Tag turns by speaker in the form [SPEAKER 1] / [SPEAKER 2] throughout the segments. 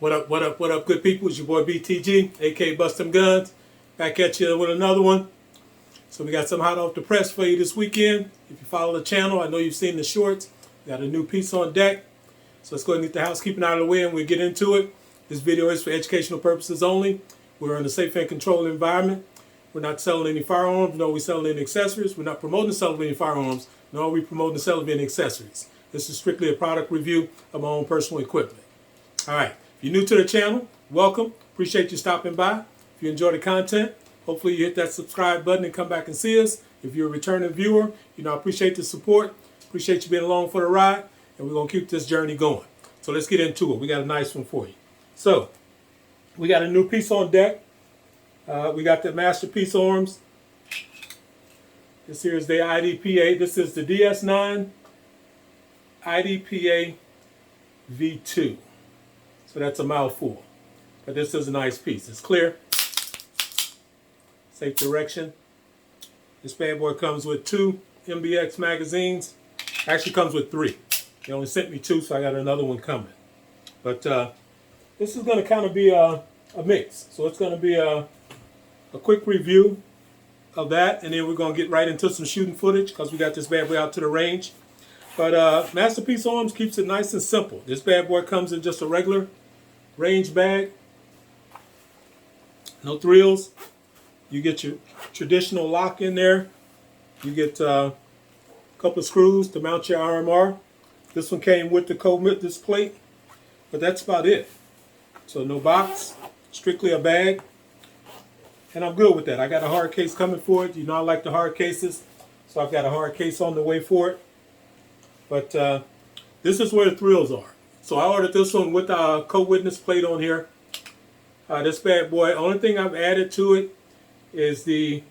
[SPEAKER 1] What up, good people? It's your boy BTG, aka Bust Them Guns. Back at you with another one. So we got some hot off the press for you this weekend. If you follow the channel, I know you've seen the shorts. We got a new piece on deck. So let's go ahead and get the housekeeping out of the way and we'll get into it. This video is for educational purposes only. We're in a safe and controlled environment. We're not selling any firearms, nor are we selling any accessories. We're not promoting the sale of any firearms, nor are we promoting the sale of any accessories. This is strictly a product review of my own personal equipment. All right. If you're new to the channel, welcome. Appreciate you stopping by. If you enjoy the content, hopefully you hit that subscribe button and come back and see us. If you're a returning viewer, I appreciate the support. Appreciate you being along for the ride. And we're going to keep this journey going. So let's get into it. We got a nice one for you. So we got a new piece on deck. We got the Masterpiece arms. This here is the IDPA. This is the DS9 IDPA V2. So that's a mouthful. But this is a nice piece. It's clear. Safe direction. This bad boy comes with 2 MBX magazines. Actually comes with 3. They only sent me 2, so I got another one coming. But this is going to kind of be a mix. So it's going to be a quick review of that. And then we're going to get right into some shooting footage because we got this bad boy out to the range. But Masterpiece Arms keeps it nice and simple. This bad boy comes in just a regular range bag. No thrills. You get your traditional lock in there. You get a couple of screws to mount your RMR. This one came with this plate, but that's about it. So no box, strictly a bag. And I'm good with that. I got a hard case coming for it. I like the hard cases. So I've got a hard case on the way for it. But this is where the thrills are. So I ordered this one with a co-witness plate on here. This bad boy, only thing I've added to it is the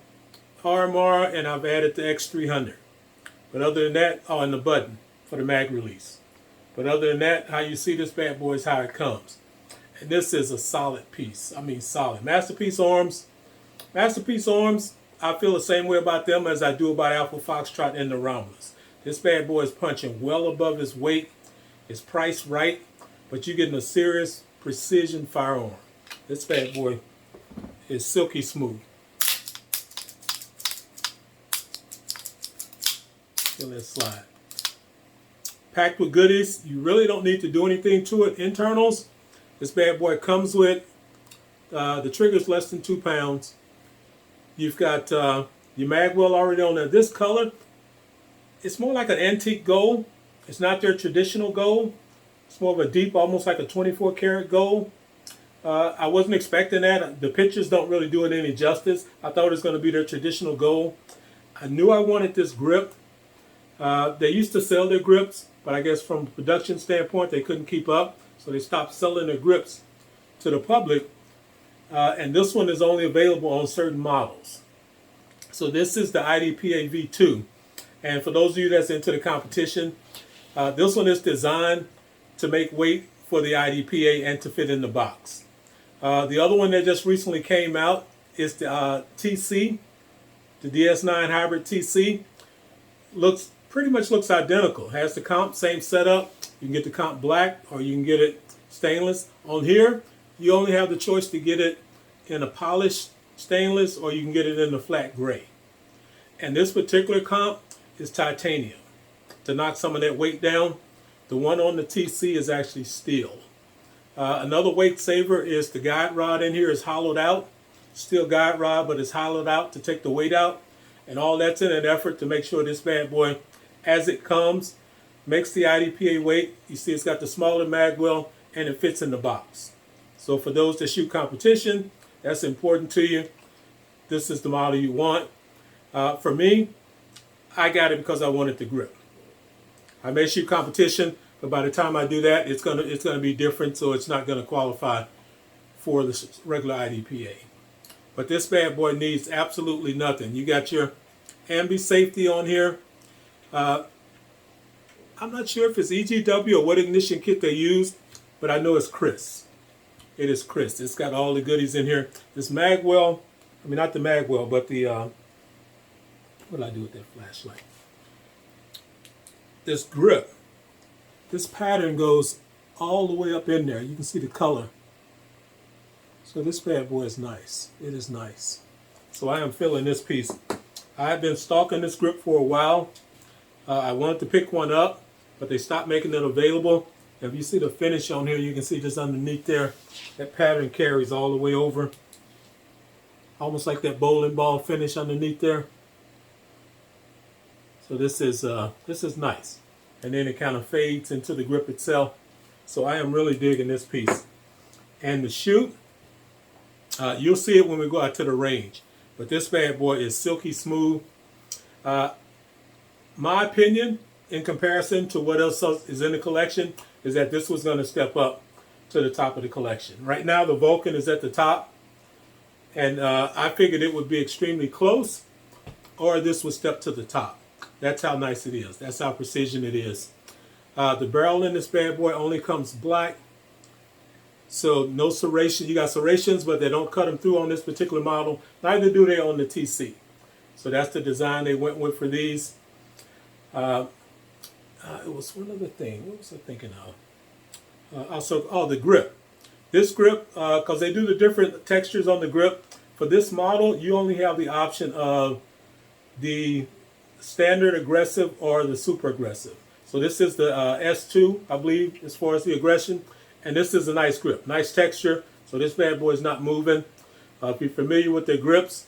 [SPEAKER 1] RMR and I've added the X300. But other than that, and the button for the mag release. But other than that, how you see this bad boy is how it comes. And this is a solid piece. I mean solid. Masterpiece Arms. Masterpiece Arms, I feel the same way about them as I do about Alpha Foxtrot and the Romulus. This bad boy is punching well above his weight. It's priced right, but you're getting a serious precision firearm. This bad boy is silky smooth. Let's slide. Packed with goodies. You really don't need to do anything to it. Internals. This bad boy comes with the trigger's less than 2 pounds. You've got your mag well already on there. This color, it's more like an antique gold. It's not their traditional gold. It's more of a deep, almost like a 24 karat gold. I wasn't expecting that. The pictures don't really do it any justice. I thought it was going to be their traditional gold. I knew I wanted this grip. They used to sell their grips, but I guess from a production standpoint, they couldn't keep up. So they stopped selling their grips to the public. And this one is only available on certain models. So this is the IDPA V2. And for those of you that's into the competition, this one is designed to make weight for the IDPA and to fit in the box. The other one that just recently came out is the TC, the DS9 Hybrid TC. Pretty much looks identical. Has the comp, same setup. You can get the comp black or you can get it stainless. On here, you only have the choice to get it in a polished stainless or you can get it in a flat gray. And this particular comp is titanium. To knock some of that weight down, the one on the TC is actually steel. Another weight saver is the guide rod in here is hollowed out. Steel guide rod, but it's hollowed out to take the weight out. And all that's in an effort to make sure this bad boy, as it comes, makes the IDPA weight. You see it's got the smaller mag well and it fits in the box. So for those that shoot competition, that's important to you. This is the model you want. For me, I got it because I wanted the grip. I may shoot competition, but by the time I do that, it's gonna be different, so it's not gonna qualify for the regular IDPA. But this bad boy needs absolutely nothing. You got your ambi safety on here. I'm not sure if it's EGW or what ignition kit they used, but I know it's crisp. It is crisp. It's got all the goodies in here. This mag well, I mean not the mag well, but the what did I do with that flashlight? This grip, this pattern goes all the way up in there. You can see the color So this bad boy is nice. It is nice. So I am feeling this piece. I've been stalking this grip for a while. I wanted to pick one up, but they stopped making it available. If you see the finish on here, you can see just underneath there, that pattern carries all the way over. Almost like that bowling ball finish underneath there. So this is nice. And then it kind of fades into the grip itself. So I am really digging this piece. And the shoot, you'll see it when we go out to the range. But this bad boy is silky smooth. My opinion, in comparison to what else is in the collection, is that this was going to step up to the top of the collection. Right now, the Vulcan is at the top. And I figured it would be extremely close, or this would step to the top. That's how nice it is. That's how precision it is. The barrel in this bad boy only comes black. So no serration. You got serrations, but they don't cut them through on this particular model. Neither do they on the TC. So that's the design they went with for these. It was one other thing. What was I thinking of? Also, the grip. This grip, because they do the different textures on the grip, for this model, you only have the option of the standard aggressive or the super aggressive. So this is the S2, I believe, as far as the aggression. And this is a nice grip, nice texture. So this bad boy is not moving. If you're familiar with their grips,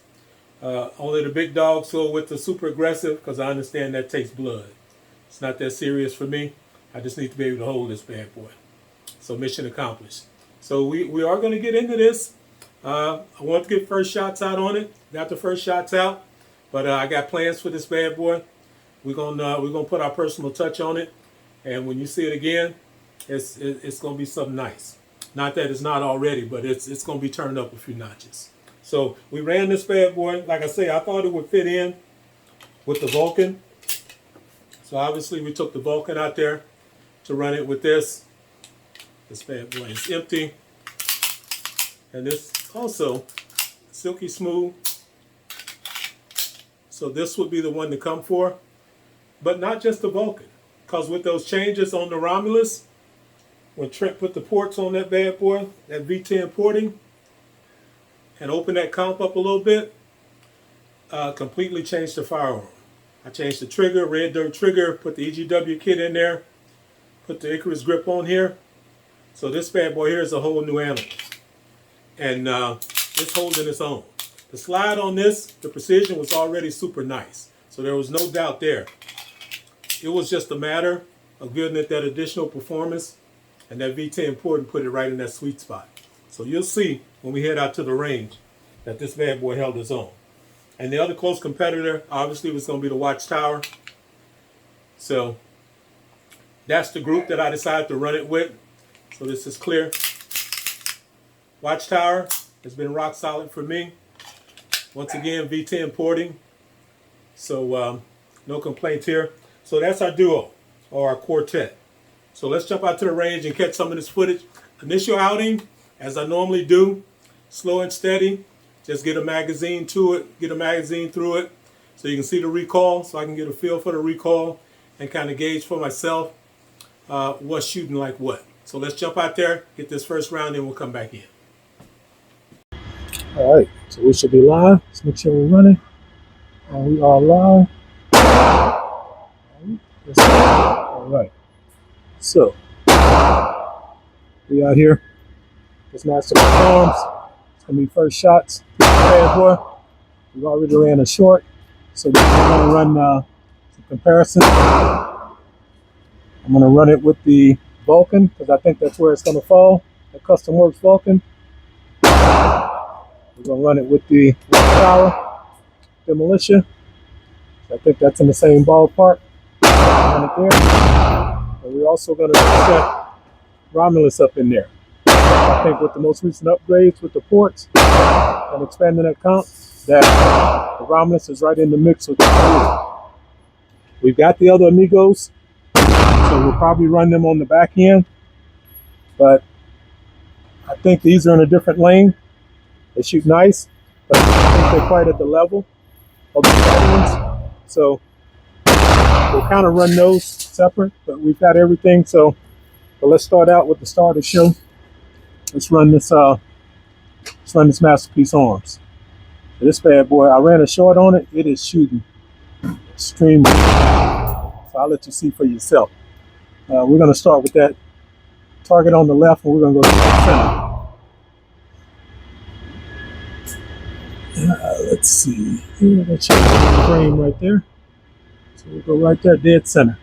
[SPEAKER 1] only the big dogs go with the super aggressive, because I understand that takes blood. It's not that serious for me. I just need to be able to hold this bad boy. So mission accomplished. So we are going to get into this. I want to get first shots out on it. Got the first shots out, but I got plans for this bad boy. We're gonna put our personal touch on it, and when you see it again, it's gonna be something nice. Not that it's not already, but it's gonna be turned up a few notches. So we ran this bad boy. Like I say, I thought it would fit in with the Vulcan. So obviously we took the Vulcan out there to run it with this. This bad boy is empty. And this also silky smooth. So this would be the one to come for. But not just the Vulcan. Because with those changes on the Romulus, when Trent put the ports on that bad boy, that V10 porting, and opened that comp up a little bit, completely changed the firearm. I changed the trigger, red dirt trigger, put the EGW kit in there, put the Icarus grip on here. So this bad boy here is a whole new animal. And it's holding its own. The slide on this, the precision was already super nice. So there was no doubt there. It was just a matter of getting it that additional performance, and that V10 port and put it right in that sweet spot. So you'll see when we head out to the range that this bad boy held its own. And the other close competitor obviously was going to be the Watchtower. So that's the group that I decided to run it with. So this is clear. Watchtower has been rock solid for me. Once again, V10 porting. So no complaints here. So that's our duo, or our quartet. So let's jump out to the range and catch some of this footage. Initial outing, as I normally do, slow and steady. Just get a magazine to it, get a magazine through it, so you can see the recoil, so I can get a feel for the recoil and kind of gauge for myself what's shooting like what. So let's jump out there, get this first round, and we'll come back in. All right, so we should be live. Let's make sure we're running. We are live. All right. So we out here. This Master Firearms. It's gonna be first shots. Bad boy. We've already ran a short, so we're gonna run some comparison. I'm gonna run it with the Vulcan because I think that's where it's gonna fall. The Custom Works Vulcan. We're gonna run it with the Watchtower, Demolitia. I think that's in the same ballpark. Run it there. And we're also gonna set Romulus up in there. I think with the most recent upgrades with the ports and expanding that comp, that the Romulus is right in the mix with the ports. We've got the other Amigos, so we'll probably run them on the back end. But I think these are in a different lane. They shoot nice, but I don't think they're quite at the level of the other ones. So we'll kind of run those separate, but we've got everything. So let's start out with the starter show. Let's run this Let's run this Masterpiece Arms. This bad boy, I ran a short on it. It is shooting extremely. So I'll let you see for yourself. We're going to start with that target on the left, and we're going to go to the center. Let's see. Here, that's the frame right there. So we'll go right there, dead center.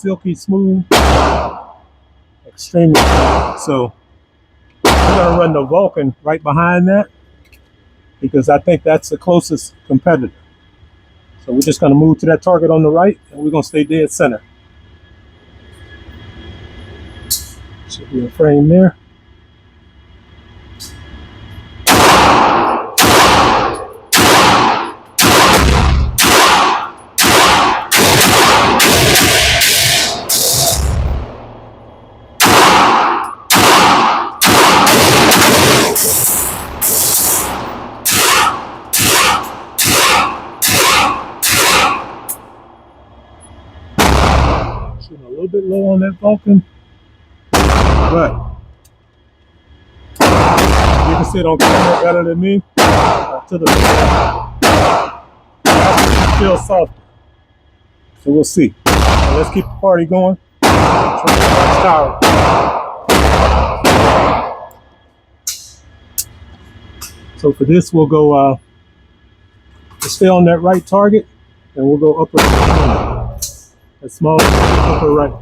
[SPEAKER 1] Silky smooth, extremely smooth. So we're going to run the Vulcan right behind that because I think that's the closest competitor. So we're just going to move to that target on the right, and we're going to stay dead center. Should be a frame there. Shooting a little bit low on that Vulcan, but you can see it on camera better than me. To the still soft, so we'll see. So let's keep the party going. So for this, we'll go. We'll stay on that right target, and we'll go upper. That small upper right.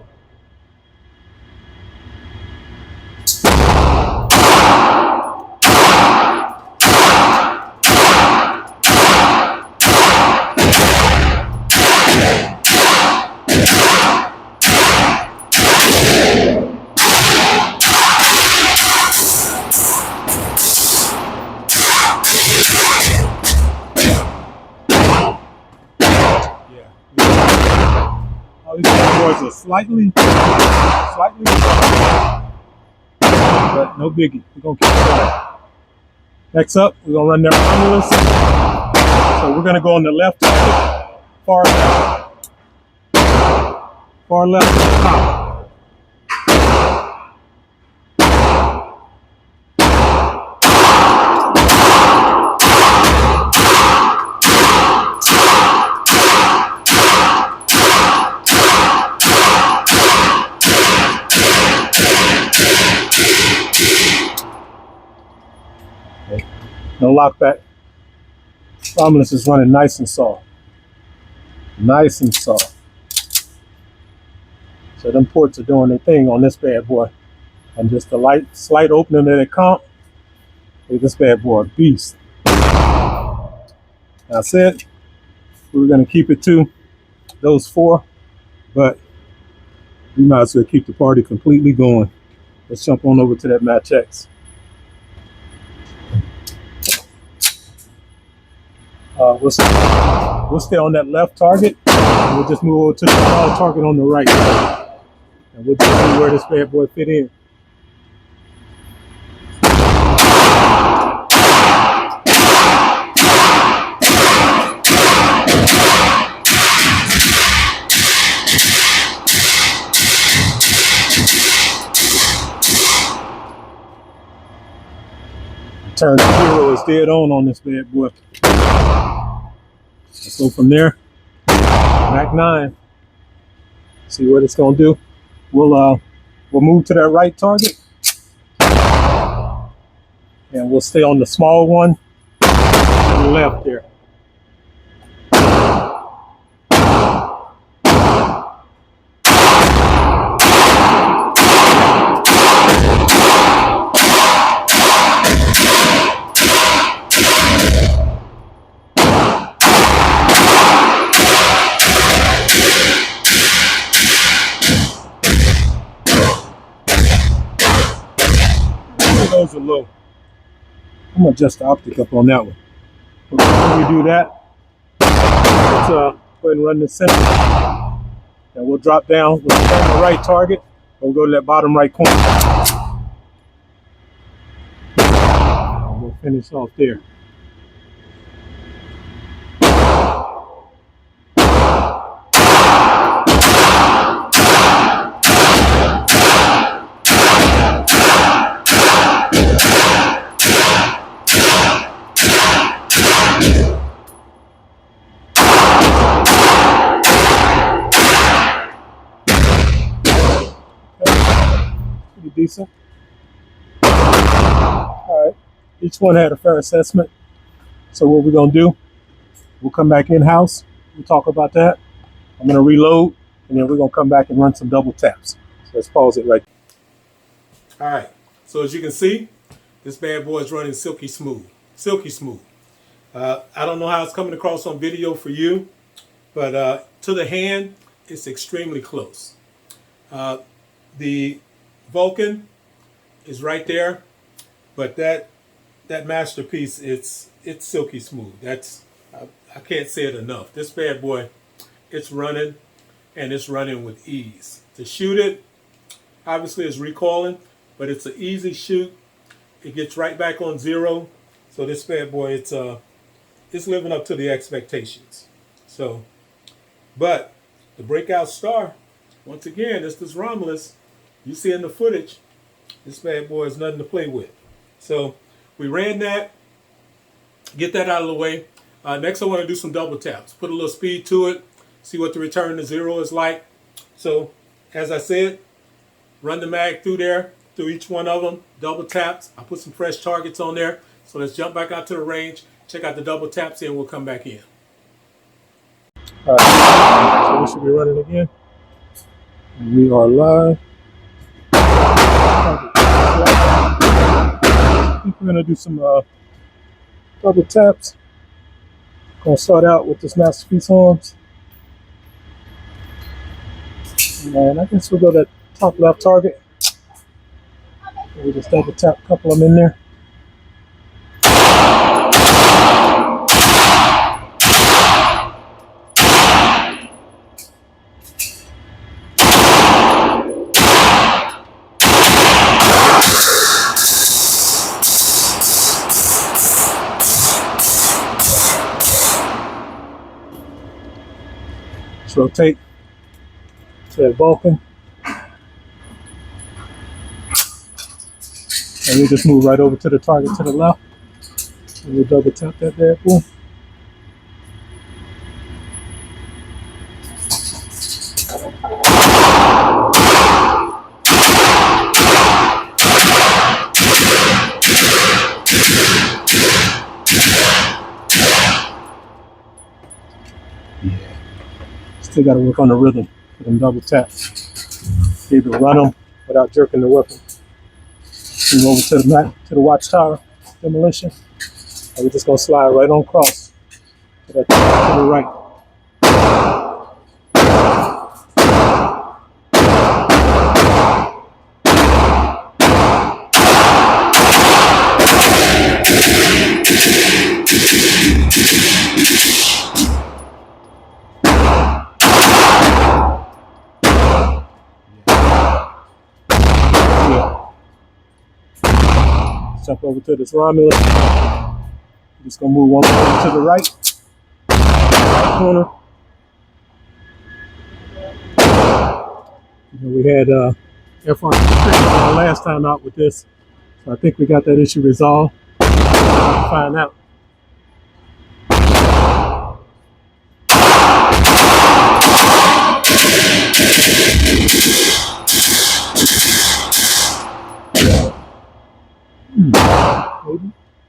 [SPEAKER 1] All these boys are slightly, but no biggie. We're gonna keep going. Next up, we're gonna run their Romulus. So we're gonna go on the left target, far left at the top. No lockback. Romulus is running nice and soft. Nice and soft. So them ports are doing their thing on this bad boy. And just the slight opening that it comp. This bad boy a beast. I said we were going to keep it to those 4, but we might as well keep the party completely going. Let's jump on over to that Match X. We'll stay on that left target, and we'll just move over to the small target on the right. And we'll just see where this bad boy fit in. Turn 0 is dead on this bad boy. Let's go from there. Mac 9. See what it's gonna do. We'll move to that right target, and we'll stay on the small one to the left there. Those are low. I'm gonna adjust the optic up on that one. But before we do that, let's go ahead and run the center. And we'll drop down. We'll turn the right target. We'll go to that bottom right corner. And we'll finish off there. Pretty decent. All right. Each one had a fair assessment. So what we're gonna do, we'll come back in-house. We'll talk about that. I'm gonna reload, and then we're gonna come back and run some double taps. So let's pause it right there. All right. So as you can see, this bad boy is running silky smooth. Silky smooth. I don't know how it's coming across on video for you, but to the hand, it's extremely close. The Vulcan is right there, but that masterpiece, it's silky smooth. I can't say it enough. This bad boy, it's running, and it's running with ease. To shoot it, obviously it's recoiling, but it's an easy shoot. It gets right back on zero. So this bad boy, it's living up to the expectations. So, but the breakout star, once again, it's this Romulus. You see in the footage, this bad boy is nothing to play with. So we ran that, get that out of the way. Next I want to do some double taps, put a little speed to it, see what the return to zero is like. So as I said, run the mag through there, through each one of them, double taps. I put some fresh targets on there. So let's jump back out to the range, check out the double taps, and we'll come back in. All right, so we should be running again. And we are live. I think we're gonna do some double taps. Gonna start out with this masterpiece arms, and I guess we'll go to that top left target. We'll just double tap a couple of them in there. Let's rotate to that Vulcan. And we'll just move right over to the target to the left. And we'll double tap that bad boy. Still got to work on the rhythm for them double taps. Be able to run them without jerking the weapon. Move over to the watchtower, Demolitia. And we're just gonna slide right on across to the right. Jump over to this Romulus. We're just gonna move one over to the right corner. We had F1 last time out with this, so I think we got that issue resolved. I'll find out.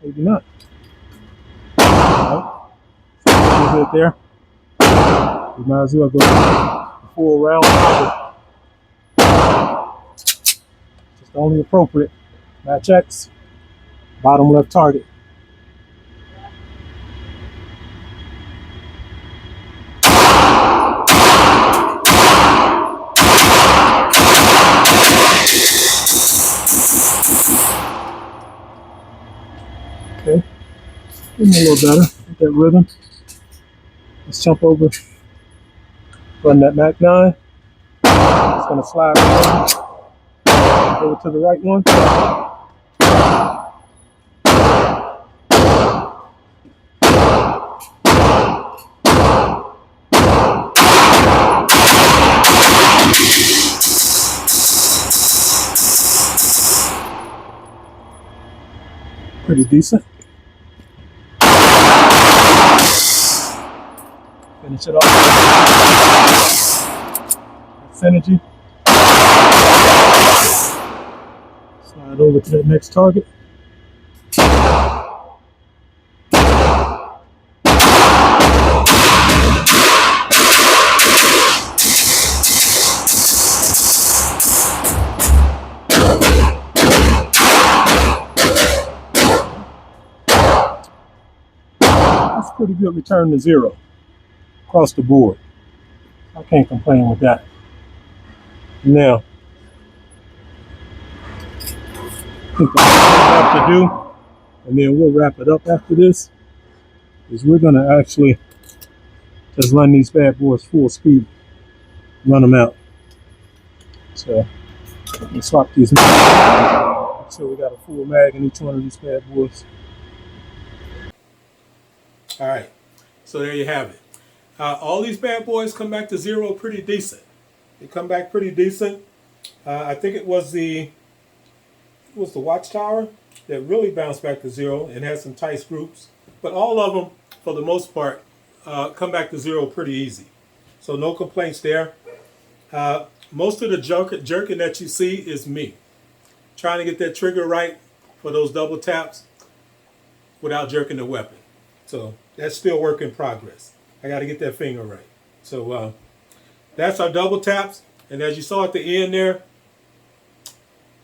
[SPEAKER 1] Maybe not. All right. Good there. We might as well go the full round. Just only appropriate. Match X, bottom left target. Okay, getting a little better. Get that rhythm. Let's jump over, run that Mac 9. It's gonna slide over to the right one. Pretty decent. Finish it off. Synergy. Slide over to that next target. That's pretty good return to zero across the board. I can't complain with that. Now, I think what I have to do, and then we'll wrap it up after this, is we're going to actually just run these bad boys full speed, run them out. So, let me swap these. Make sure we got a full mag in each one of these bad boys. All right, so there you have it. All these bad boys come back to zero pretty decent. They come back pretty decent. I think it was the Watchtower that really bounced back to zero and had some tight groups. But all of them, for the most part, come back to zero pretty easy. So no complaints there. Most of the jerking that you see is me trying to get that trigger right for those double taps without jerking the weapon. So that's still work in progress. I got to get that finger right. So that's our double taps. And as you saw at the end there,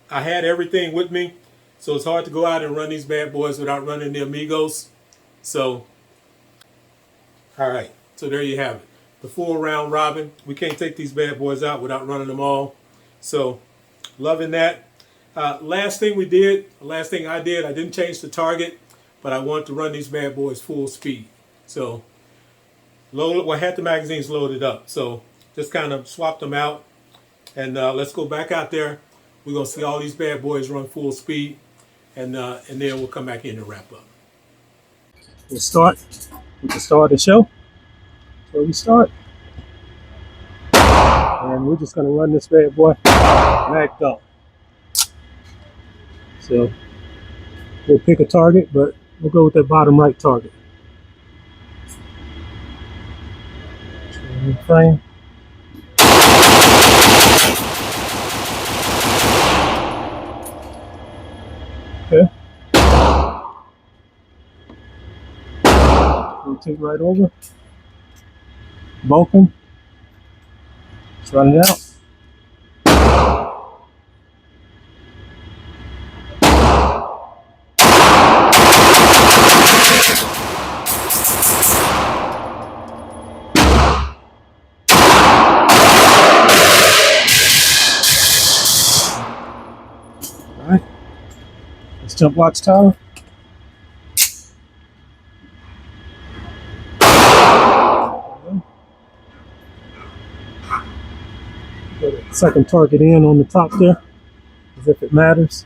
[SPEAKER 1] I had everything with me. So it's hard to go out and run these bad boys without running the Amigos. So, all right. So there you have it. The full round robin. We can't take these bad boys out without running them all. So loving that. Last thing I did, I didn't change the target, but I wanted to run these bad boys full speed. So I had the magazines loaded up. So just kind of swapped them out. And let's go back out there. We're going to see all these bad boys run full speed. And then we'll come back in and wrap up. We'll start with the start of the show. So we start. And we're just going to run this bad boy magged up. So we'll pick a target, but we'll go with that bottom right target. Frame. Okay. Rotate right over. Vulcan. Let's run it out. All right. Let's jump Watchtower. Put a second target in on the top there, as if it matters.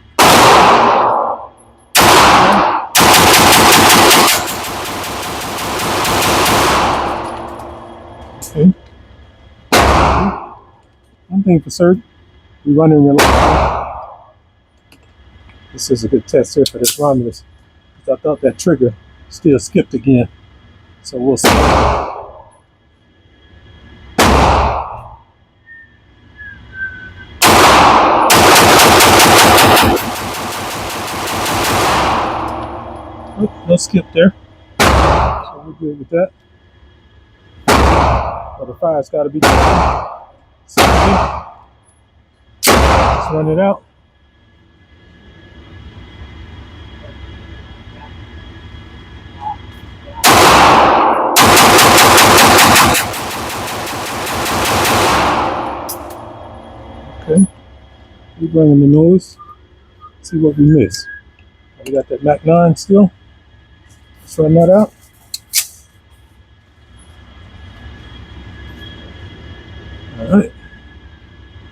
[SPEAKER 1] Okay. One thing for certain, we're running reliable. This is a good test here for this Romulus, because I thought that trigger still skipped again. So we'll see. No skip there. So we're good with that. But the fire's got to be done. Let's run it out. Okay. We're bringing the noise. See what we miss. We got that Mac 9 still. Send that out. All right.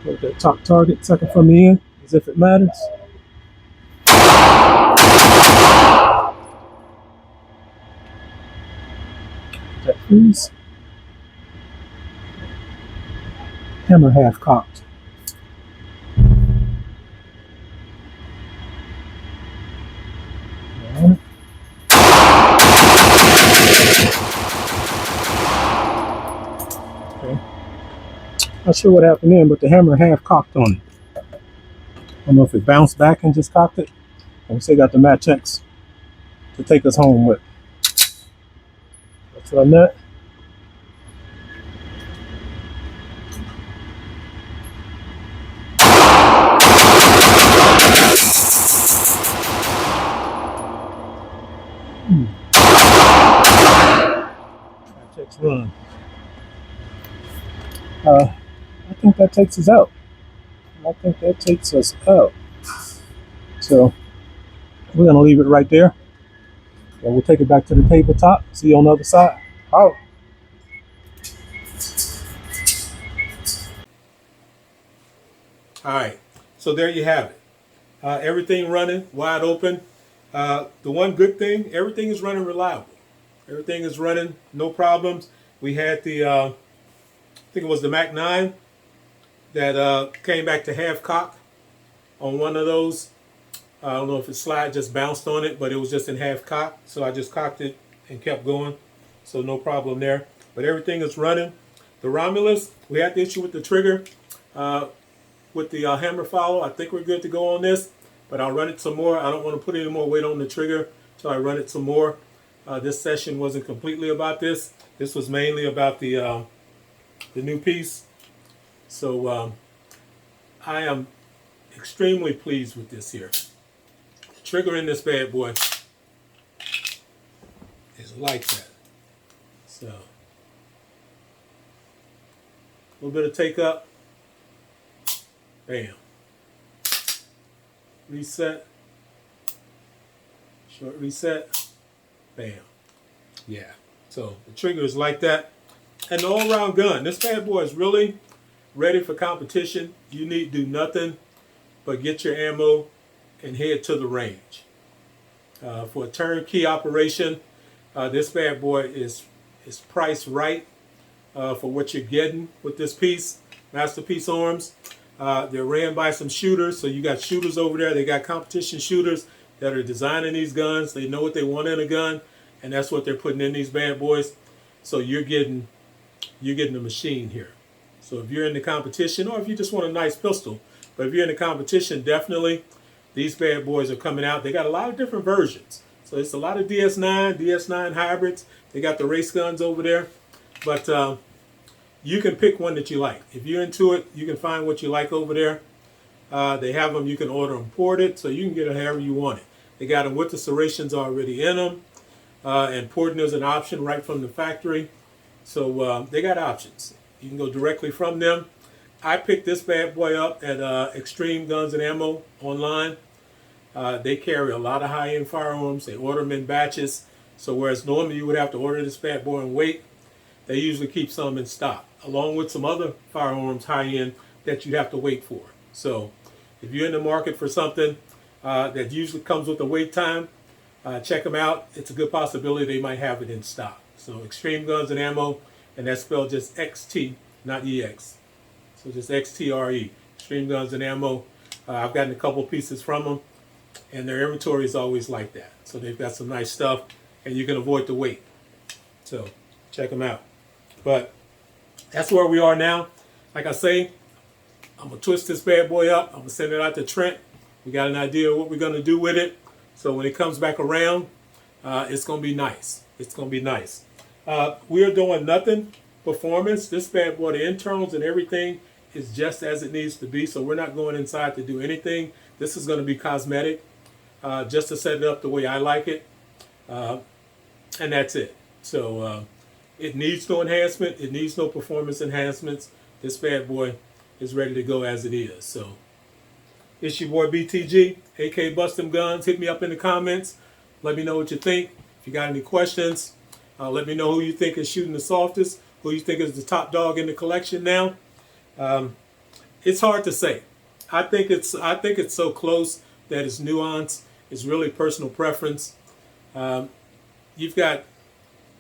[SPEAKER 1] Put that top target second from the end, as if it matters. That please. Hammer half cocked. All right. Okay. Not sure what happened then, but the hammer half cocked on it. I don't know if it bounced back and just cocked it. And we still got the match X to take us home with. That's what I meant. Match X run. I think that takes us out. So we're gonna leave it right there. And we'll take it back to the tabletop. See you on the other side. Oh. All right. So there you have it. Everything running wide open. The one good thing, everything is running reliable. Everything is running, no problems. We had the, I think it was the Mac 9 that came back to half cock on one of those. I don't know if its slide just bounced on it, but it was just in half cock. So I just cocked it and kept going. So no problem there. But everything is running. The Romulus, we had the issue with the trigger. With the hammer follow, I think we're good to go on this. But I'll run it some more. I don't want to put any more weight on the trigger until I run it some more. This session wasn't completely about this. This was mainly about the new piece. So I am extremely pleased with this here. The trigger in this bad boy is like that. So a little bit of take up. Bam. Reset. Short reset. Bam. Yeah. So the trigger is like that. And the all-round gun. This bad boy is really ready for competition. You need to do nothing but get your ammo and head to the range. For a turnkey operation, this bad boy is priced right for what you're getting with this piece. Masterpiece Arms. They're ran by some shooters, so you got shooters over there. They got competition shooters that are designing these guns. They know what they want in a gun, and that's what they're putting in these bad boys. So you're getting a machine here. So if you're in the competition, or if you just want a nice pistol, but if you're in the competition, definitely these bad boys are coming out. They got a lot of different versions. So it's a lot of DS9 hybrids. They got the race guns over there, but you can pick one that you like. If you're into it, you can find what you like over there. They have them, you can order them ported, so you can get it however you want it. They got them with the serrations already in them, and porting is an option right from the factory. So they got options. You can go directly from them. I picked this bad boy up at Extreme Guns and Ammo online. They carry a lot of high-end firearms. They order them in batches. So whereas normally you would have to order this bad boy and wait, they usually keep some in stock, along with some other firearms high-end that you have to wait for. So if you're in the market for something that usually comes with a wait time, check them out. It's a good possibility they might have it in stock. So Extreme Guns and Ammo, and that's spelled just XT, not EX. So just XTRE, Extreme Guns and Ammo. I've gotten a couple pieces from them, and their inventory is always like that. So they've got some nice stuff, and you can avoid the wait. So check them out. But that's where we are now. Like I say, I'm going to twist this bad boy up. I'm going to send it out to Trent. We got an idea of what we're going to do with it. So when it comes back around, it's going to be nice. It's going to be nice. We are doing nothing performance. This bad boy, the internals and everything is just as it needs to be. So we're not going inside to do anything. This is going to be cosmetic, just to set it up the way I like it. And that's it. So it needs no enhancement. It needs no performance enhancements. This bad boy is ready to go as it is. So it's your boy BTG, AK Bustem Guns. Hit me up in the comments. Let me know what you think. If If you got any questions, let me know who you think is shooting the softest, who you think is the top dog in the collection now. It's hard to say. I think it's so close that it's nuance. It's really personal preference. You've got,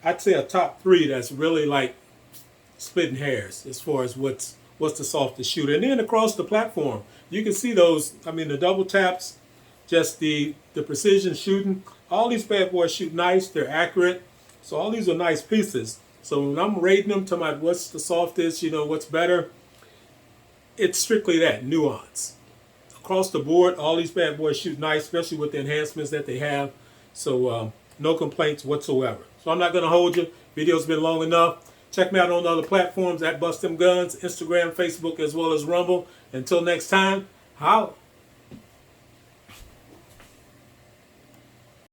[SPEAKER 1] I'd say, a top three that's really like splitting hairs as far as what's the softest shooter. And then across the platform, you can see those. I mean, the double taps, just the precision shooting. All these bad boys shoot nice. They're accurate. So all these are nice pieces. So when I'm rating them to my what's the softest, what's better, it's strictly that, nuance. Across the board, all these bad boys shoot nice, especially with the enhancements that they have. So no complaints whatsoever. So I'm not going to hold you. Video's been long enough. Check me out on the other platforms at Bust Them Guns, Instagram, Facebook, as well as Rumble. Until next time, holla.